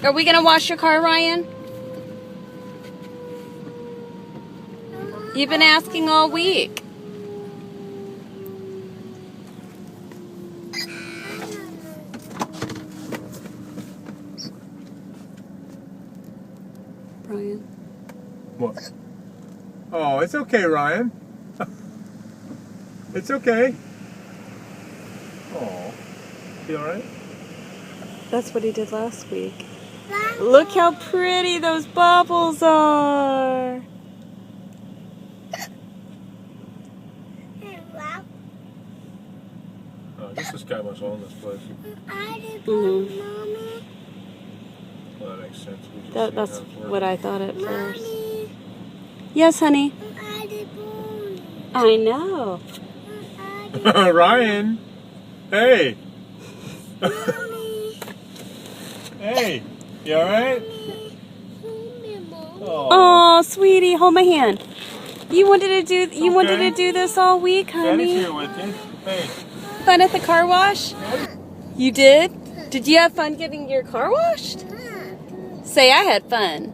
Are we gonna wash your car, Ryan? You've been asking all week. Ryan. What? Oh, it's okay, Ryan. It's okay. Oh, you all right? That's what he did last week. Look how pretty those bubbles are. Oh, this is guy must own this place. Mm-hmm. Well, that makes sense. That's what I thought at first. Yes, honey. I know. Ryan. Hey. Hey. You all right? Oh, sweetie, hold my hand. You wanted to do this all week, honey. Daddy's here with you. Hey. Fun at the car wash? You did? Did you have fun getting your car washed? Say I had fun.